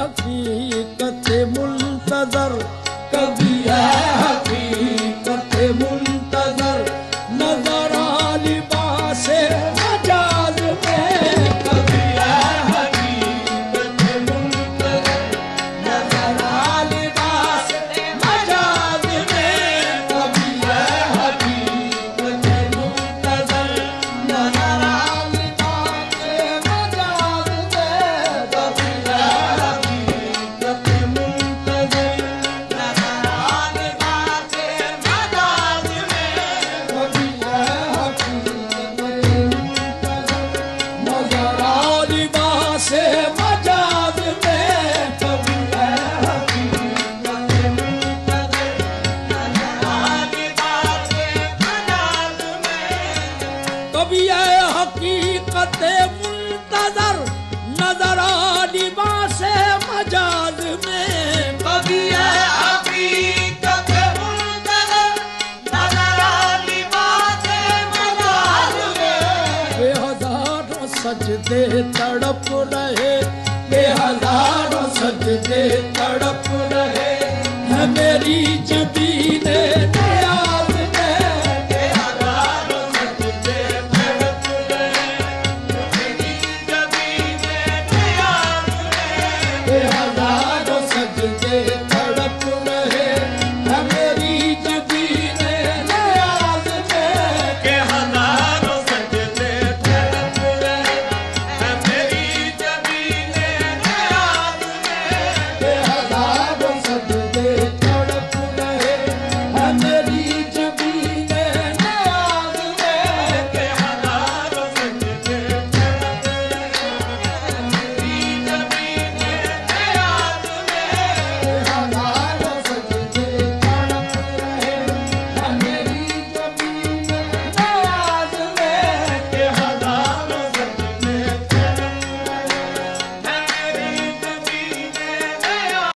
हकीकत मुंतजर, कभी है हकीकत मुंतजर, नजर लिबास मजाज में, कभी है हकीकत मुंतजर, नजर लिबास मजाज में, कभी है हकीकत मुंतजर, नजर लिबास मजाज में, कभी है हकीकत मुंतजर, नजर लिबास मजाज में, कभी है हकीकत मुंतजर, नजर लिबास मजाज में, कभी है हकीकत मुंतजर, नजर लिबास मजाज में, कभी है हकीकत मुंतजर, नजर लिबास मजाज में, कभी है हकीकत मुंतजर, नजर लिबास मजाज में, बेहजारों सजदे तड़प रहे, बेहजारों सजदे तड़प रहे, है मेरी जबीने